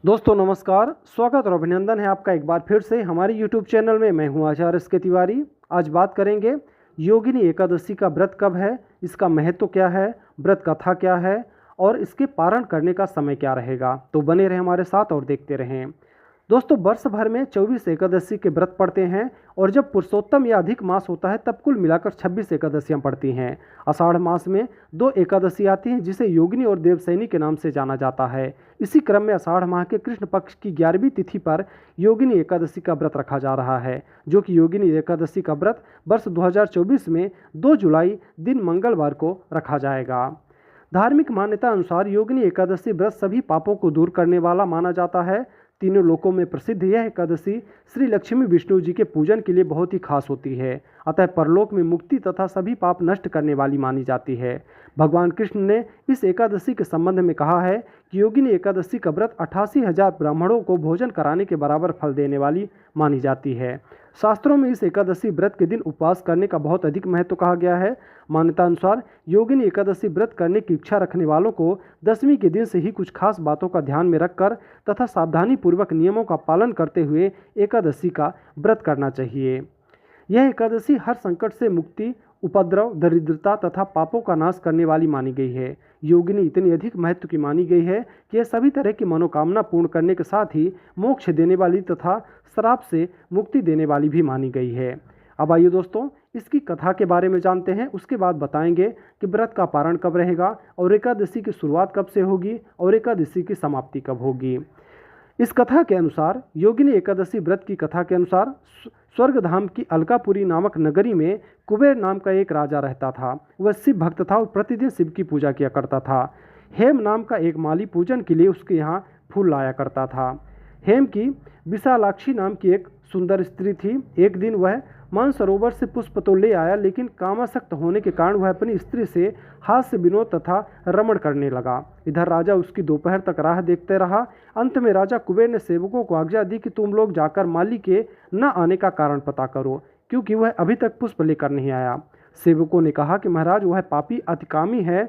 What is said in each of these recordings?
दोस्तों नमस्कार, स्वागत और अभिनंदन है आपका एक बार फिर से हमारे YouTube चैनल में। मैं हूं आचार्य एस के तिवारी। आज बात करेंगे योगिनी एकादशी का व्रत कब है, इसका महत्व क्या है, व्रत कथा क्या है और इसके पारण करने का समय क्या रहेगा। तो बने रहें हमारे साथ और देखते रहें। दोस्तों वर्ष भर में 24 एकादशी के व्रत पड़ते हैं और जब पुरुषोत्तम या अधिक मास होता है तब कुल मिलाकर 26 एकादशियाँ पड़ती हैं। आषाढ़ मास में 2 एकादशी आती हैं जिसे योगिनी और देवसैनी के नाम से जाना जाता है। इसी क्रम में आषाढ़ माह के कृष्ण पक्ष की 11वीं तिथि पर योगिनी एकादशी का व्रत रखा जा रहा है, जो कि योगिनी एकादशी का व्रत वर्ष 2024 में 2 जुलाई दिन मंगलवार को रखा जाएगा। धार्मिक मान्यता अनुसार योगिनी एकादशी व्रत सभी पापों को दूर करने वाला माना जाता है। तीनों लोकों में प्रसिद्ध यह एकादशी श्री लक्ष्मी विष्णु जी के पूजन के लिए बहुत ही खास होती है, अतः परलोक में मुक्ति तथा सभी पाप नष्ट करने वाली मानी जाती है। भगवान कृष्ण ने इस एकादशी के संबंध में कहा है कि योगिनी एकादशी का व्रत 88,000 ब्राह्मणों को भोजन कराने के बराबर फल देने वाली मानी जाती है। शास्त्रों में इस एकादशी व्रत के दिन उपवास करने का बहुत अधिक महत्व कहा गया है। मान्यता अनुसार योगिनी एकादशी व्रत करने की इच्छा रखने वालों को दशमी के दिन से ही कुछ खास बातों का ध्यान में रखकर तथा सावधानी पूर्वक नियमों का पालन करते हुए एकादशी का व्रत करना चाहिए। यह एकादशी हर संकट से मुक्ति, उपद्रव, दरिद्रता तथा पापों का नाश करने वाली मानी गई है। योगिनी इतनी अधिक महत्व की मानी गई है कि यह सभी तरह की मनोकामना पूर्ण करने के साथ ही मोक्ष देने वाली तथा श्राप से मुक्ति देने वाली भी मानी गई है। अब आइए दोस्तों इसकी कथा के बारे में जानते हैं, उसके बाद बताएंगे कि व्रत का पारण कब रहेगा और एकादशी की शुरुआत कब से होगी और एकादशी की समाप्ति कब होगी। इस कथा के अनुसार योगिनी एकादशी व्रत की कथा के अनुसार स्वर्गधाम की अलकापुरी नामक नगरी में कुबेर नाम का एक राजा रहता था। वह शिव भक्त था और प्रतिदिन शिव की पूजा किया करता था। हेम नाम का एक माली पूजन के लिए उसके यहाँ फूल लाया करता था। हेम की विशालाक्षी नाम की एक सुंदर स्त्री थी। एक दिन वह मानसरोवर से पुष्प तो ले आया, लेकिन कामासक्त होने के कारण वह अपनी स्त्री से हास्य विनोद तथा रमण करने लगा। इधर राजा उसकी दोपहर तक राह देखते रहा। अंत में राजा कुबेर ने सेवकों को आज्ञा दी कि तुम लोग जाकर माली के न आने का कारण पता करो, क्योंकि वह अभी तक पुष्प लेकर नहीं आया। सेवकों ने कहा कि महाराज वह पापी अतिकामी है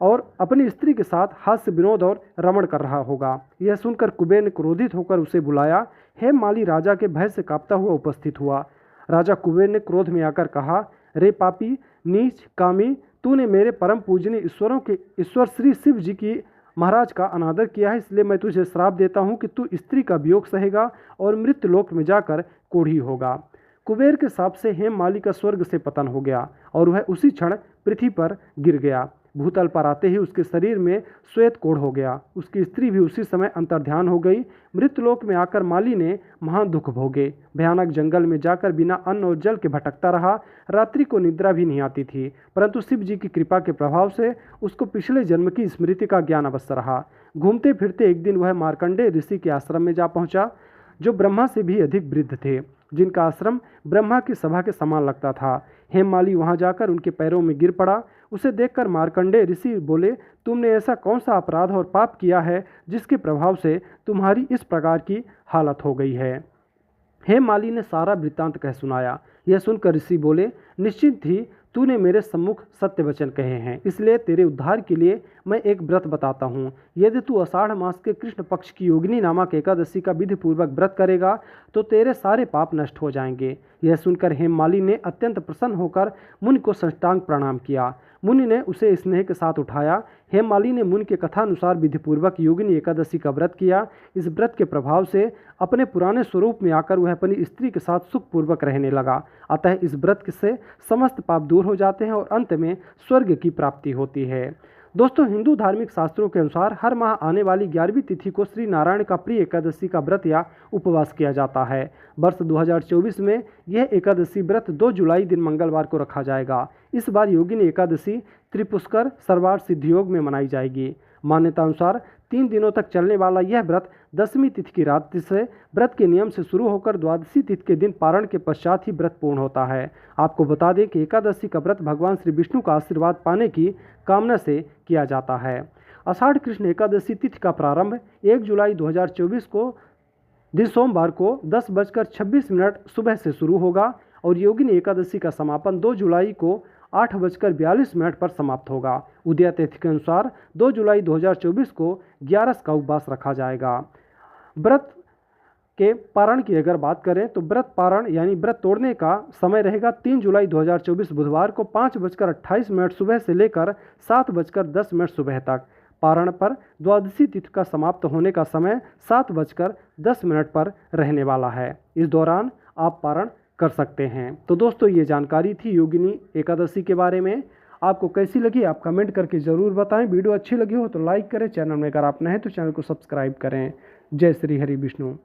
और अपनी स्त्री के साथ हास्य विनोद और रमण कर रहा होगा। यह सुनकर कुबेर ने क्रोधित होकर उसे बुलाया। हेम माली राजा के भय से कांपता हुआ उपस्थित हुआ। राजा कुबेर ने क्रोध में आकर कहा, रे पापी, नीच, कामी, तूने मेरे परम पूजनीय ईश्वर श्री शिव जी की महाराज का अनादर किया है, इसलिए मैं तुझे श्राप देता हूँ कि तू स्त्री का वियोग सहेगा और मृत्युलोक में जाकर कोढ़ी होगा। कुबेर के शाप से हेम माली का स्वर्ग से पतन हो गया और वह उसी क्षण पृथ्वी पर गिर गया। भूतल पर आते ही उसके शरीर में श्वेत कोढ़ हो गया। उसकी स्त्री भी उसी समय अंतर्ध्यान हो गई। मृत्युलोक में आकर माली ने महान दुख भोगे। भयानक जंगल में जाकर बिना अन्न और जल के भटकता रहा। रात्रि को निद्रा भी नहीं आती थी, परंतु शिव जी की कृपा के प्रभाव से उसको पिछले जन्म की स्मृति का ज्ञान अवश्य रहा। घूमते फिरते एक दिन वह मार्कंडेय ऋषि के आश्रम में जा पहुंचा, जो ब्रह्मा से भी अधिक वृद्ध थे, जिनका आश्रम ब्रह्मा की सभा के समान लगता था। हेममाली वहां जाकर उनके पैरों में गिर पड़ा। उसे देखकर मार्कंडेय ऋषि बोले, तुमने ऐसा कौन सा अपराध और पाप किया है जिसके प्रभाव से तुम्हारी इस प्रकार की हालत हो गई है। हेममाली ने सारा वृत्तांत कह सुनाया। यह सुनकर ऋषि बोले, निश्चित ही तूने मेरे सम्मुख सत्य वचन कहे हैं, इसलिए तेरे उद्धार के लिए मैं एक व्रत बताता हूँ। यदि तू आषाढ़ मास के कृष्ण पक्ष की योगिनी नामक एकादशी का विधि पूर्वक व्रत करेगा तो तेरे सारे पाप नष्ट हो जाएंगे। यह सुनकर हेममाली ने अत्यंत प्रसन्न होकर मुनि को साष्टांग प्रणाम किया। मुनि ने उसे स्नेह के साथ उठाया। हेममाली ने मुनि के कथानुसार विधिपूर्वक योगिनी एकादशी का व्रत किया। इस व्रत के प्रभाव से अपने पुराने स्वरूप में आकर वह अपनी स्त्री के साथ सुखपूर्वक रहने लगा। अतः इस व्रत से समस्त पाप दूर हो जाते हैं और अंत में स्वर्ग की प्राप्ति होती है। दोस्तों हिंदू धार्मिक शास्त्रों के अनुसार हर माह आने वाली 11वीं तिथि को श्री नारायण का प्रिय एकादशी का व्रत या उपवास किया जाता है। वर्ष 2024 में यह एकादशी व्रत 2 जुलाई दिन मंगलवार को रखा जाएगा। इस बार योगिनी एकादशी त्रिपुष्कर सर्वार्थ सिद्धियोग में मनाई जाएगी। मान्यता अनुसार 3 दिनों तक चलने वाला यह व्रत 10वीं तिथि की रात से व्रत के नियम से शुरू होकर द्वादशी तिथि के दिन पारण के पश्चात ही व्रत पूर्ण होता है। आपको बता दें कि एकादशी का व्रत भगवान श्री विष्णु का आशीर्वाद पाने की कामना से किया जाता है। आषाढ़ कृष्ण एकादशी तिथि का प्रारंभ 1 जुलाई 2024 को दिन सोमवार को 10:26 सुबह से शुरू होगा और योगिनी एकादशी का समापन 2 जुलाई को 8:42 पर समाप्त होगा। उदय तिथि के अनुसार 2 जुलाई 2024 को 11 का उपवास रखा जाएगा। व्रत के पारण की अगर बात करें तो व्रत पारण यानी व्रत तोड़ने का समय रहेगा 3 जुलाई 2024 बुधवार को 5:28 सुबह से लेकर 7:10 सुबह तक। पारण पर द्वादशी तिथि का समाप्त होने का समय 7:10 पर रहने वाला है। इस दौरान आप पारण कर सकते हैं। तो दोस्तों, ये जानकारी थी योगिनी एकादशी के बारे में। आपको कैसी लगी आप कमेंट करके ज़रूर बताएं। वीडियो अच्छी लगी हो तो लाइक करें, चैनल में अगर आप नए हैं तो चैनल को सब्सक्राइब करें। जय श्री हरि विष्णु।